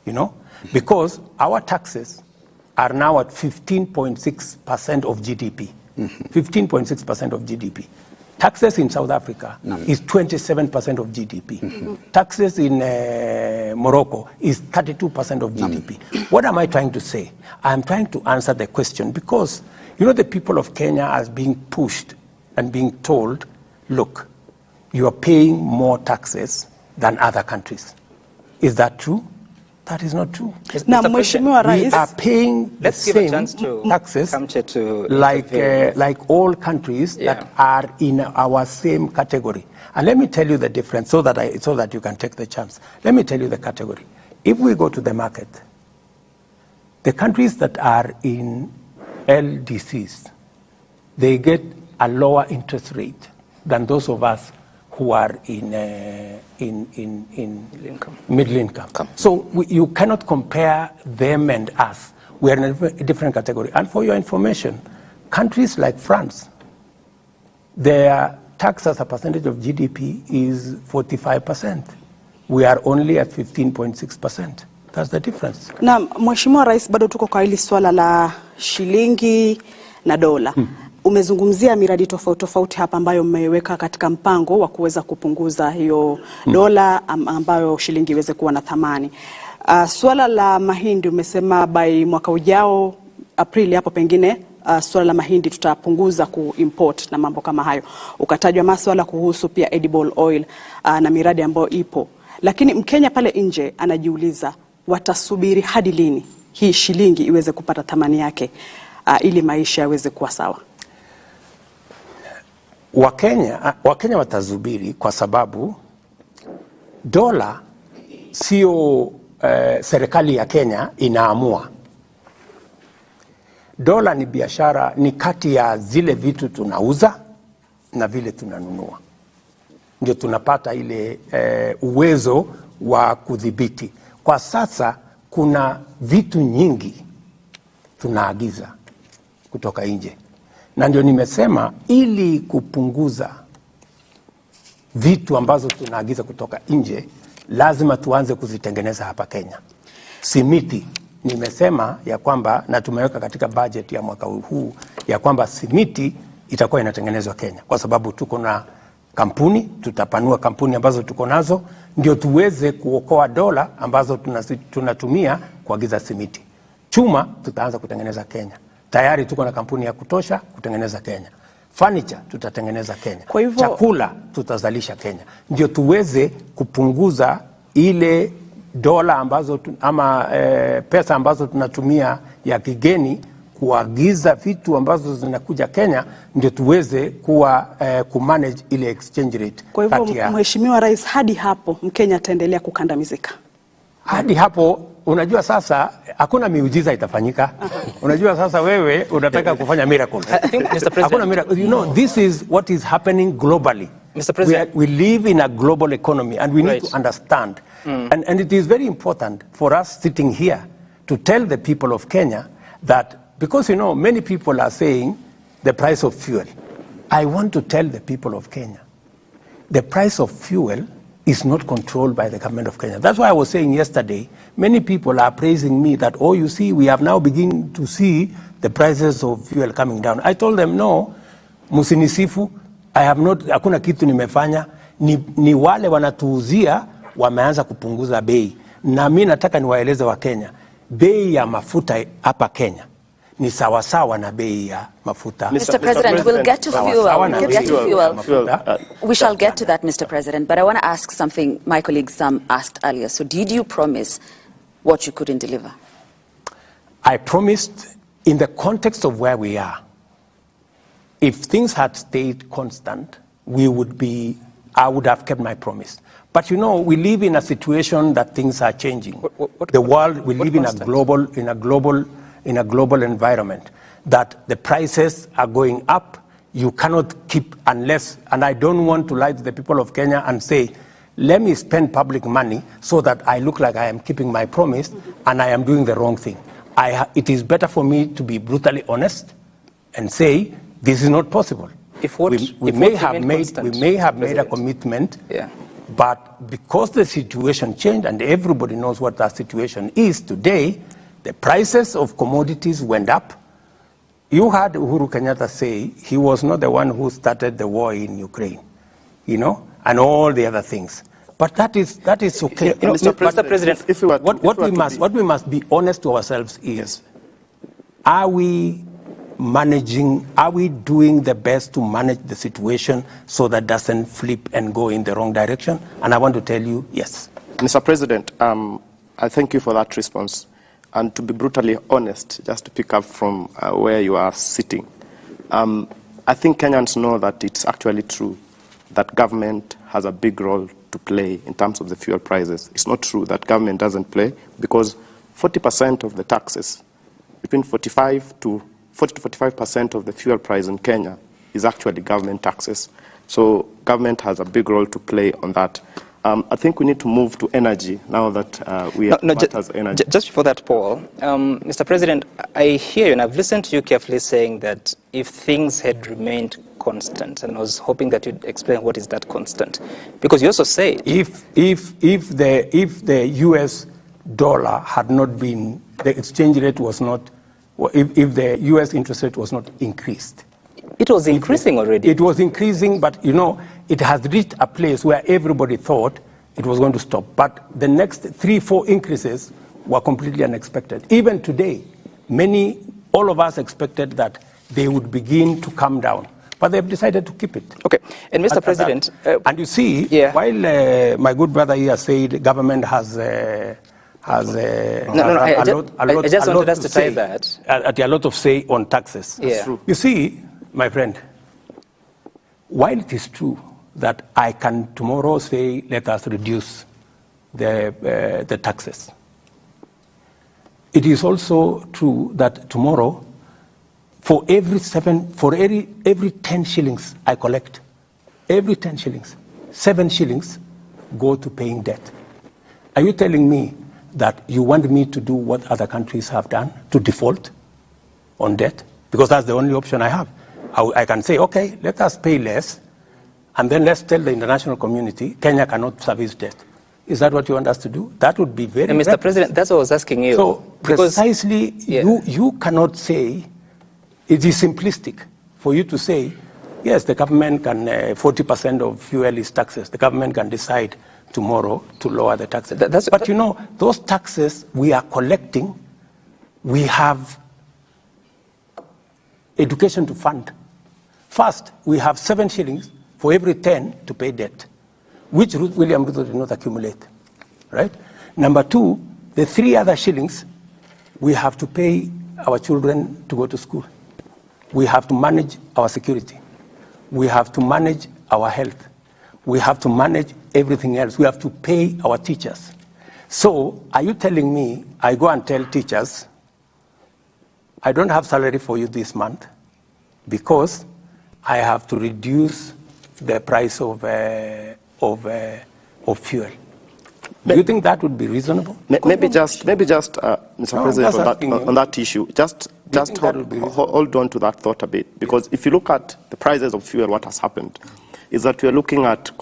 you know, because our taxes are now at 15.6% of GDP. 15.6% of GDP. Taxes in South Africa is 27% of GDP. Taxes in Morocco is 32% of GDP. What am I trying to say? I'm trying to answer the question because, you know, the people of Kenya are being pushed and being told, look, you are paying more taxes than other countries. Is that true? That is not true. Now, Mheshimiwa Rais, we are paying the same taxes like all countries that are in our same category. And let me tell you the difference so that you can take the chance. Let me tell you the category. If we go to the market, the countries that are in LDCs, they get a lower interest rate than those of us who are in middle income. So you cannot compare them and us. We are in a different category. And for your information, countries like France, their tax as a percentage of GDP is 45%. We are only at 15.6%. That's the difference. Na Mheshimiwa Rais, bado tuko kwa hili swala la shilingi na dola. Umezungumzia miradi tofauti hapa ambayo mmeweka katika mpango wa kuweza kupunguza hiyo dola ambayo shilingi iweze kuwa na thamani. Swala la mahindi umesema by mwaka ujao Aprili hapo pengine swala la mahindi tutapunguza kuimport na mambo kama hayo. Ukatajwa masuala kuhusu pia edible oil na miradi ambayo ipo. Lakini Mkenya pale nje anajiuliza watasubiri hadi lini hii shilingi iweze kupata thamani yake ili maisha yaweze kuwa sawa. Wakenya watazubiri kwa sababu dola sio serikali ya Kenya inaamua. Dola ni biashara, ni kati ya zile vitu tunauza na vile tunanunua. Ndio tunapata ile uwezo wa kudhibiti. Kwa sasa kuna vitu nyingi tunaagiza kutoka nje. Na ndio nimesema ili kupunguza vitu ambazo tunaagiza kutoka nje, lazima tuanze kuzitengeneza hapa Kenya. Simiti, nimesema ya kwamba na tumeweka katika budget ya mwaka huu ya kwamba simiti itakuwa inatengenezwa Kenya. Kwa sababu tuko na kampuni, tutapanua kampuni ambazo tuko nazo, ndio tuweze kuokoa dola ambazo tunatumia kuagiza simiti. Chuma tutaanza kutengeneza Kenya. Tayari tuko na kampuni ya kutosha kutengeneza Kenya. Furniture tutatengeneza Kenya. Kwa hivyo, chakula tutazalisha Kenya. Ndio tuweze kupunguza ile dola ambazo pesa ambazo tunatumia ya kigeni kuagiza vitu ambazo zinakuja Kenya, ndio tuweze kumanage ile exchange rate. Kwa hivyo Mheshimiwa Rais, hadi hapo Mkenya ataendelea kukandamizika. Hadi hapo unajua sasa hakuna miujiza itafanyika. Unajua sasa wewe unataka kufanya miracle. I think, Mr. President, hakuna miracle. You know, this is what is happening globally. Mr. President, we live in a global economy and we need to understand. And it is very important for us sitting here to tell the people of Kenya that, because you know many people are saying the price of fuel. I want to tell the people of Kenya, the price of fuel is not controlled by the government of Kenya. That's why I was saying yesterday, many people are praising me that, oh, you see, we have now begun to see the prices of fuel coming down. I told them, no, musinisifu, hakuna kitu nimefanya, ni wale wanatuuzia wameanza kupunguza bei. Na mimi nataka niwaeleze wa Kenya, bei ya mafuta hapa Kenya ni sawasawa na bei ya mafuta. Mr. President, we'll get to fuel. We shall get to that, Mr. President. But I want to ask something my colleagues asked earlier. So did you promise what you couldn't deliver? I promised in the context of where we are. If things had stayed constant, I would have kept my promise. But you know, we live in a situation that things are changing. The world, we live in a global environment, that the prices are going up. You cannot keep unless, and I don't want to lie to the people of Kenya and say, let me spend public money so that I look like I am keeping my promise and I am doing the wrong thing. It is better for me to be brutally honest and say, this is not possible. We may have made a commitment But because the situation changed, and everybody knows what that situation is today, the prices of commodities went up. You heard Uhuru Kenyatta say he was not the one who started the war in Ukraine, you know, and all the other things. But that is okay. Mr. President, what we must be honest to ourselves is, are we doing the best to manage the situation so that doesn't flip and go in the wrong direction? And I want to tell you, yes. Mr. President, I thank you for that response. And to be brutally honest, just to pick up from where you are sitting, I think Kenyans know that it's actually true that government has a big role to play in terms of the fuel prices. It's not true that government doesn't play, because 40% of the taxes, between 40 to 45% of the fuel price in Kenya is actually government taxes. So government has a big role to play on that. I think we need to move to energy now that we have energy. Just before that, Paul, Mr. President, I hear you, and I've listened to you carefully saying that if things had remained constant, and I was hoping that you'd explain what is that constant, because you also say if the U.S. dollar had not been, the exchange rate was not, if the U.S. interest rate was not increased. It was increasing already. It was increasing, but you know, it has reached a place where everybody thought it was going to stop. But the next 3-4 increases were completely unexpected. Even today, all of us expected that they would begin to come down, but they've decided to keep it. Okay, and Mr. President, and you see, while my good brother here said the government has a lot of say on taxes. Yeah. You see, my friend, while it is true that I can tomorrow say, let us reduce the taxes, it is also true that tomorrow, for every 10 shillings I collect, every 10 shillings, 7 shillings go to paying debt. Are you telling me that you want me to do what other countries have done, to default on debt? Because that's the only option I have. I can say, okay, let us pay less, and then let's tell the international community Kenya cannot service debt. Is that what you want us to do? That would be very Mr. President, that's what I was asking you. So precisely, you cannot say, it is simplistic for you to say, yes, the government can, 40% of fuel is taxes. The government can decide tomorrow to lower the taxes. But you know, those taxes we are collecting, we have education to fund. First, we have 7 shillings for every 10 to pay debt, which William Ruto did not accumulate, right? Number 2, the 3 other shillings, we have to pay our children to go to school. We have to manage our security. We have to manage our health. We have to manage everything else. We have to pay our teachers. So, are you telling me, I go and tell teachers, I don't have salary for you this month because I have to reduce the price of fuel. Do you think that would be reasonable? Maybe just, Mr. President, on that issue, just hold on to that thought a bit, because if you look at the prices of fuel, what has happened is that we are looking at